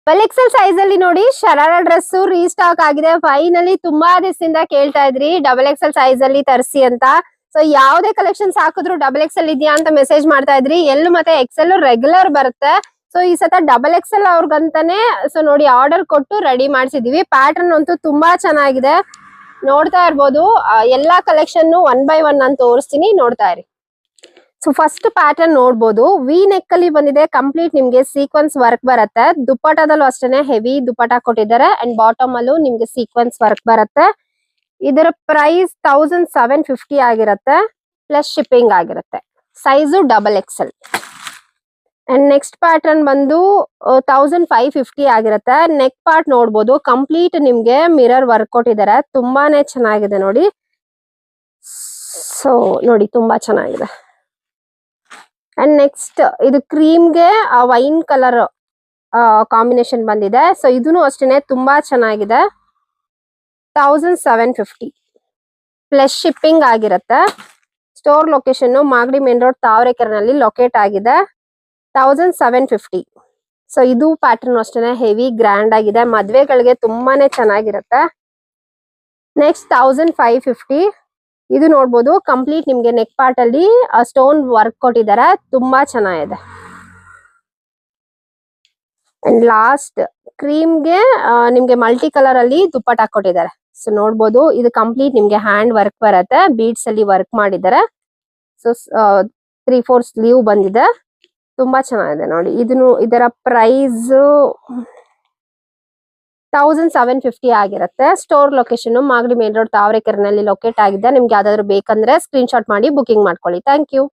Double XL size ಅಲ್ಲಿ ನೋಡಿ ಶರಾರ dress restock ಆಗಿದೆ. ಫೈನಲಿ ತುಂಬಾ ದಿವಸದಿಂದ ಕೇಳ್ತಾ ಇದ್ರಿ ಡಬಲ್ ಎಕ್ಸೆಲ್ ಸೈಜ್ ಅಲ್ಲಿ ತರಿಸಿ ಅಂತ. ಸೊ ಯಾವ್ದೇ ಕಲೆಕ್ಷನ್ಸ್ ಹಾಕಿದ್ರು ಡಬಲ್ ಎಕ್ಸೆಲ್ ಇದೆಯಾ ಅಂತ ಮೆಸೇಜ್ ಮಾಡ್ತಾ ಇದ್ರಿ. ಎಲ್ಲೂ ಮತ್ತೆ ಎಕ್ಸೆಲ್ ರೆಗ್ಯುಲರ್ ಬರುತ್ತೆ. ಸೊ ಈ ಸತ ಡಬಲ್ ಎಕ್ಸೆಲ್ ಅವ್ರಿಗಂತಾನೆ ಸೊ ನೋಡಿ ಆರ್ಡರ್ ಕೊಟ್ಟು ರೆಡಿ ಮಾಡ್ಸಿದೀವಿ. ಪ್ಯಾಟರ್ನ್ ಅಂತೂ ತುಂಬಾ ಚೆನ್ನಾಗಿದೆ, ನೋಡ್ತಾ ಇರ್ಬೋದು. ಎಲ್ಲಾ ಕಲೆಕ್ಷನ್ ಒನ್ ಬೈ ಒನ್ ಅಂತ ತೋರಿಸ್ತೀನಿ, ನೋಡ್ತಾ ಇರಿ. ಸೊ ಫಸ್ಟ್ ಪ್ಯಾಟರ್ನ್ ನೋಡ್ಬೋದು, ವಿ ನೆಕ್ ಅಲ್ಲಿ ಬಂದಿದೆ. ಕಂಪ್ಲೀಟ್ ನಿಮ್ಗೆ ಸೀಕ್ವೆನ್ಸ್ ವರ್ಕ್ ಬರುತ್ತೆ. ದುಪ್ಪಟದಲ್ಲೂ ಅಷ್ಟೇನೆ ಹೆವಿ ದುಪ್ಪಟ ಕೊಟ್ಟಿದ್ದಾರೆ. ಅಂಡ್ ಬಾಟಮ್ ಅಲ್ಲೂ ನಿಮ್ಗೆ ಸೀಕ್ವೆನ್ಸ್ ವರ್ಕ್ ಬರುತ್ತೆ. ಇದರ ಪ್ರೈಸ್ 1750 ಆಗಿರುತ್ತೆ, ಪ್ಲಸ್ ಶಿಪ್ಪಿಂಗ್ ಆಗಿರುತ್ತೆ. Size double XL. And next pattern ಬಂದು 1550 ಆಗಿರುತ್ತೆ. ನೆಕ್ ಪಾರ್ಟ್ ನೋಡ್ಬೋದು, ಕಂಪ್ಲೀಟ್ ನಿಮ್ಗೆ ಮಿರರ್ ವರ್ಕ್ ಕೊಟ್ಟಿದ್ದಾರೆ. ತುಂಬಾನೇ ಚೆನ್ನಾಗಿದೆ ನೋಡಿ. ಸೊ ನೋಡಿ ತುಂಬಾ ಚೆನ್ನಾಗಿದೆ. ಅಂಡ್ ನೆಕ್ಸ್ಟ್ ಇದು ಕ್ರೀಮ್ಗೆ ವೈನ್ ಕಲರ್ ಕಾಂಬಿನೇಷನ್ ಬಂದಿದೆ. ಸೊ ಇದನ್ನು ಅಷ್ಟೇನೆ ತುಂಬಾ ಚೆನ್ನಾಗಿದೆ. 1750 ಪ್ಲಸ್ ಶಿಪ್ಪಿಂಗ್ ಆಗಿರುತ್ತೆ. Store location Magadi main road ತಾವರೆಕೆರೆನಲ್ಲಿ ಲೊಕೇಟ್ ಆಗಿದೆ. 1750. ಸೊ ಇದು ಪ್ಯಾಟರ್ನ್ ಅಷ್ಟೇನೆ ಹೆವಿ ಗ್ರ್ಯಾಂಡ್ ಆಗಿದೆ, ಮದ್ವೆಗಳಿಗೆ ತುಂಬಾನೇ ಚೆನ್ನಾಗಿರುತ್ತೆ. ನೆಕ್ಸ್ಟ್ 1550. ಇದು ನೋಡ್ಬೋದು, ಕಂಪ್ಲೀಟ್ ನಿಮ್ಗೆ ನೆಕ್ ಪಾರ್ಟ್ ಅಲ್ಲಿ ಸ್ಟೋನ್ ವರ್ಕ್ ಕೊಟ್ಟಿದ್ದಾರೆ, ತುಂಬಾ ಚೆನ್ನಾಗಿದೆ. ಅಂಡ್ ಲಾಸ್ಟ್ ಕ್ರೀಮ್ಗೆ ನಿಮ್ಗೆ ಮಲ್ಟಿ ಕಲರ್ ಅಲ್ಲಿ ದುಪ್ಪಟ್ಟ ಕೊಟ್ಟಿದ್ದಾರೆ. ಸೊ ನೋಡ್ಬೋದು, ಇದು ಕಂಪ್ಲೀಟ್ ನಿಮ್ಗೆ ಹ್ಯಾಂಡ್ ವರ್ಕ್ ಬರುತ್ತೆ, ಬೀಡ್ಸ್ ಅಲ್ಲಿ ವರ್ಕ್ ಮಾಡಿದ್ದಾರೆ. ಸೊ 3/4 ಸ್ಲೀವ್ ಬಂದಿದೆ, ತುಂಬಾ ಚೆನ್ನಾಗಿದೆ ನೋಡಿ. ಇದರ ಪ್ರೈಸ್ 1750 ಆಗಿರುತ್ತೆ. Store location Magadi main road ತಾವರೆಕೆರೆನಲ್ಲಿ ಲೊಕೇಟ್ ಆಗಿದೆ. ನಿಮ್ಗೆ ಯಾವ್ದಾದ್ರು ಬೇಕಂದ್ರೆ ಸ್ಕ್ರೀನ್ ಶಾಟ್ ಮಾಡಿ ಬುಕಿಂಗ್ ಮಾಡ್ಕೊಳ್ಳಿ. Thank you.